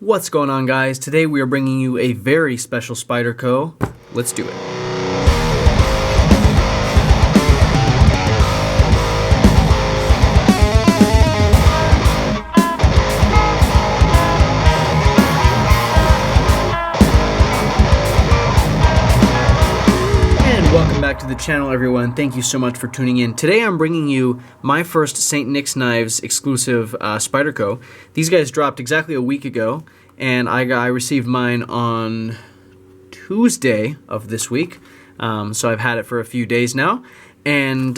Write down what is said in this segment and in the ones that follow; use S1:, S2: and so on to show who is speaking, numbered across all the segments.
S1: What's going on, guys? Today we are bringing you a very special Spyderco. Let's do it. Welcome back to the channel, everyone. Thank you so much for tuning in. Today I'm bringing you my first St. Nick's Knives exclusive Spyderco. These guys dropped exactly a week ago, and I received mine on Tuesday of this week. So I've had it for a few days now. And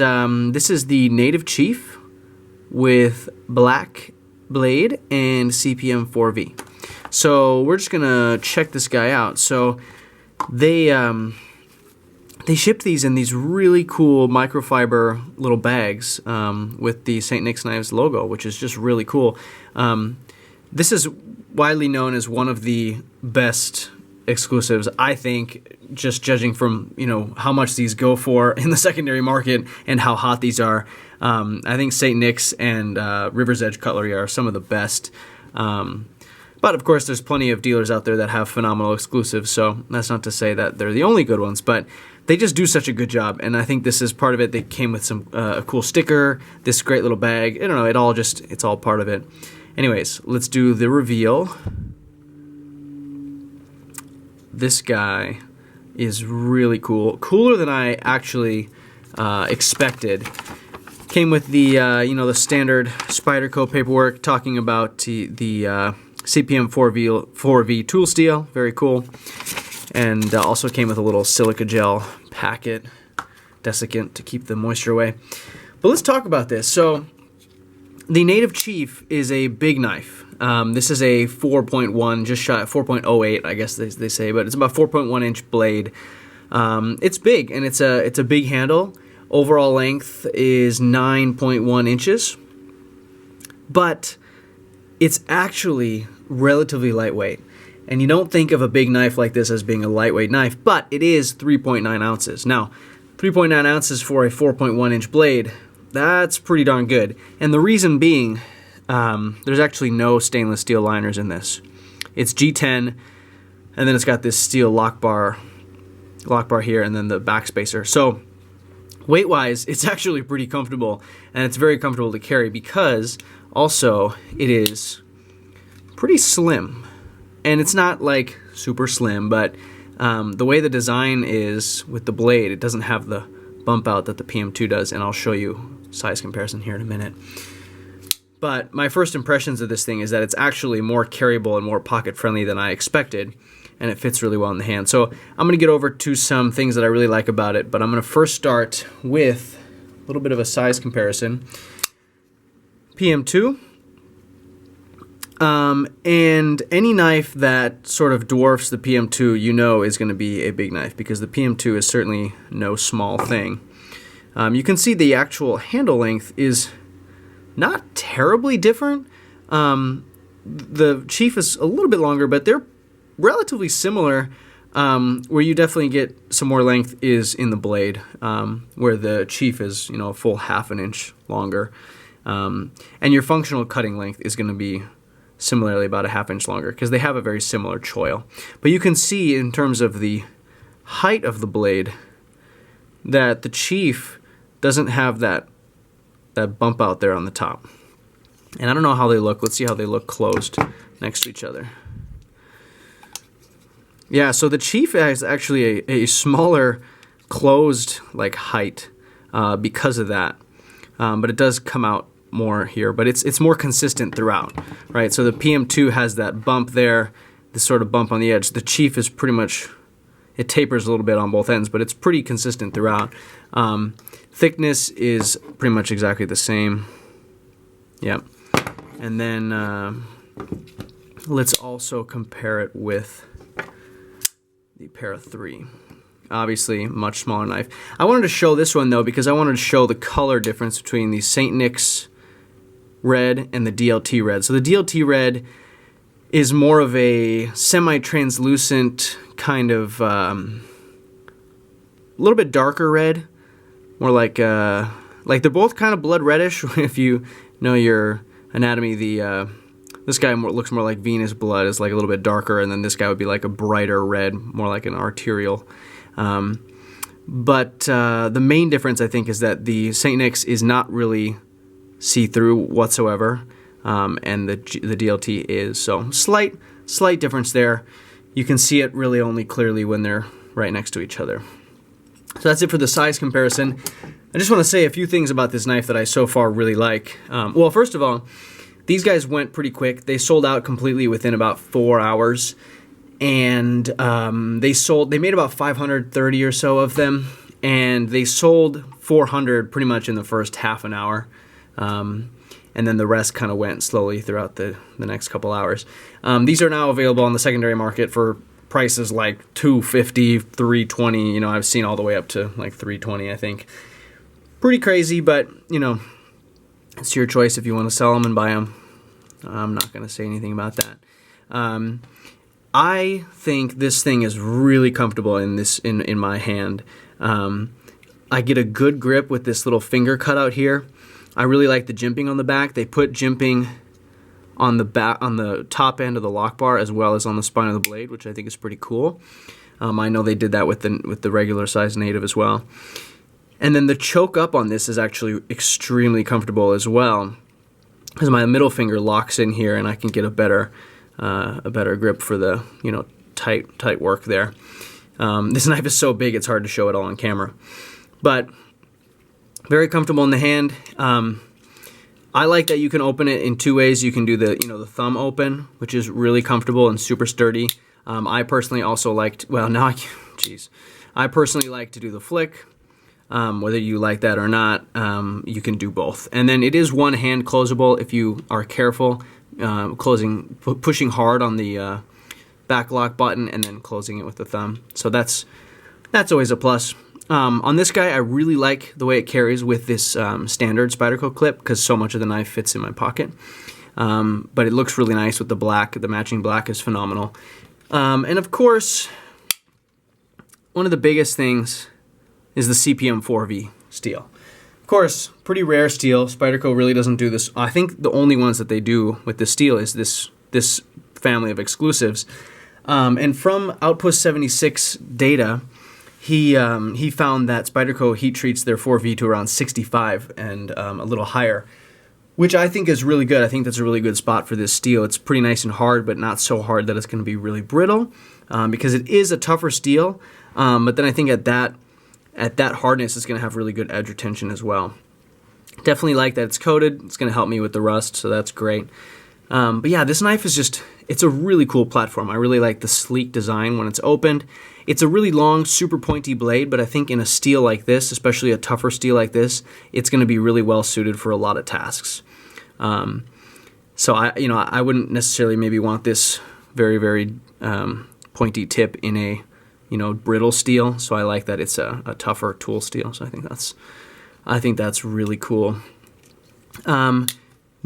S1: this is the Native Chief with black blade and Cpm4v. So we're just gonna check this guy out. So they shipped these in these really cool microfiber little bags with the St. Nick's Knives logo, which is just really cool. This is widely known as one of the best exclusives, I think, just judging from how much these go for in the secondary market and how hot these are. I think St. Nick's and River's Edge Cutlery are some of the best. But of course, there's plenty of dealers out there that have phenomenal exclusives, so that's not to say that they're the only good ones, but they just do such a good job, and I think this is part of it. They came with some a cool sticker, this great little bag. I don't know, it's all part of it. Anyways, let's do the reveal. This guy is really cool, cooler than I actually expected. Came with the the standard Spyderco paperwork talking about the Cpm4v tool steel, very cool. And also came with a little silica gel packet, desiccant to keep the moisture away. But let's talk about this. So the Native Chief is a big knife. This is a 4.1, just shy of 4.08, I guess they say, but it's about 4.1 inch blade. It's big, and it's a big handle. Overall length is 9.1 inches, but it's actually relatively lightweight. And you don't think of a big knife like this as being a lightweight knife, but it is 3.9 ounces. Now, 3.9 ounces for a 4.1 inch blade, that's pretty darn good. And the reason being, there's actually no stainless steel liners in this. It's G10, and then it's got this steel lock bar here, and then the back spacer. So weight-wise, it's actually pretty comfortable, and it's very comfortable to carry because also it is pretty slim. And it's not like super slim, but the way the design is with the blade, it doesn't have the bump out that the PM2 does, and I'll show you size comparison here in a minute. But my first impressions of this thing is that it's actually more carryable and more pocket friendly than I expected, and it fits really well in the hand. So I'm going to get over to some things that I really like about it, but I'm going to first start with a little bit of a size comparison. PM2. And any knife that sort of dwarfs the PM2, is going to be a big knife, because the PM2 is certainly no small thing. You can see the actual handle length is not terribly different. The Chief is a little bit longer, but they're relatively similar. Where you definitely get some more length is in the blade, where the Chief is, a full half an inch longer. And your functional cutting length is going to be similarly about a half inch longer, because they have a very similar choil. But you can see in terms of the height of the blade that the Chief doesn't have that bump out there on the top. And I don't know how they look. Let's see how they look closed next to each other. Yeah, so the Chief has actually a smaller closed height because of that. But it does come out more here, but it's more consistent throughout, right? So the PM2 has that bump there, this sort of bump on the edge. The Chief is pretty much, it tapers a little bit on both ends, but it's pretty consistent throughout. Thickness is pretty much exactly the same. Yep. And then let's also compare it with the Para 3. Obviously, much smaller knife. I wanted to show this one, though, because I wanted to show the color difference between the St. Nick's red and the DLT red. So the DLT red is more of a semi-translucent kind of a little bit darker red, more like they're both kind of blood reddish if you know your anatomy. The This guy looks more like Venus blood, is like a little bit darker, and then this guy would be like a brighter red, more like an arterial. But the main difference, I think, is that the St. Nick's is not really see-through whatsoever, and the DLT is. So slight difference there. You can see it really only clearly when they're right next to each other. So that's it for the size comparison. I just want to say a few things about this knife that I so far really like. Well, first of all, these guys went pretty quick. They sold out completely within about 4 hours. And they made about 530 or so of them, and they sold 400 pretty much in the first half an hour, and then the rest kind of went slowly throughout the next couple hours. These are now available on the secondary market for prices like $250, $320. You know, I've seen all the way up to like $320, I think. Pretty crazy, but you know, it's your choice if you want to sell them and buy them. I'm not going to say anything about that. I think this thing is really comfortable in my hand. I get a good grip with this little finger cutout here. I really like the jimping on the back. They put jimping on the top end of the lock bar as well as on the spine of the blade, which I think is pretty cool. I know they did that with the regular size native as well. And then the choke up on this is actually extremely comfortable as well, because my middle finger locks in here and I can get a better grip for the, you know, tight work there. This knife is so big it's hard to show it all on camera, but very comfortable in the hand. I like that you can open it in two ways. You can do the thumb open, which is really comfortable and super sturdy. I personally also liked, I personally like to do the flick. Whether you like that or not, you can do both. And then it is one hand closable if you are careful. Pushing hard on the back lock button and then closing it with the thumb. So that's always a plus. On this guy, I really like the way it carries with this standard Spyderco clip, because so much of the knife fits in my pocket. But it looks really nice with the black. The matching black is phenomenal. And of course, one of the biggest things is the Cpm4v Steel. Of course, pretty rare steel. Spyderco really doesn't do this. I think the only ones that they do with this steel is this family of exclusives. And from Outpost 76 data, he found that Spyderco heat treats their 4V to around 65 and a little higher, which I think is really good. I think that's a really good spot for this steel. It's pretty nice and hard, but not so hard that it's going to be really brittle, because it is a tougher steel. But then I think at that hardness, it's going to have really good edge retention as well. Definitely like that it's coated. It's going to help me with the rust, so that's great. But yeah, this knife is it's a really cool platform. I really like the sleek design when it's opened. It's a really long, super pointy blade, but I think in a steel like this, especially a tougher steel like this, it's going to be really well suited for a lot of tasks. So I wouldn't necessarily maybe want this very, very pointy tip in a brittle steel, so I like that it's a tougher tool steel. So I think that's really cool.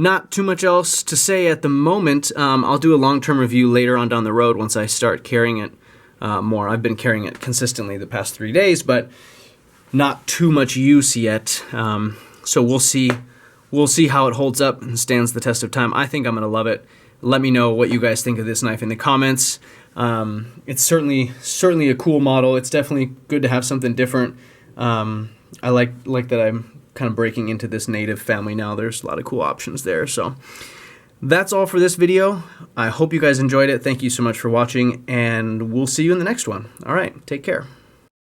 S1: Not too much else to say at the moment. I'll do a long-term review later on down the road once I start carrying it more. I've been carrying it consistently the past 3 days, but not too much use yet. So we'll see how it holds up and stands the test of time. I think I'm gonna love it. Let me know what you guys think of this knife in the comments. It's certainly a cool model. It's definitely good to have something different. I like that I'm kind of breaking into this native family now. There's a lot of cool options there. So that's all for this video. I hope you guys enjoyed it. Thank you so much for watching, and we'll see you in the next one. All right, take care.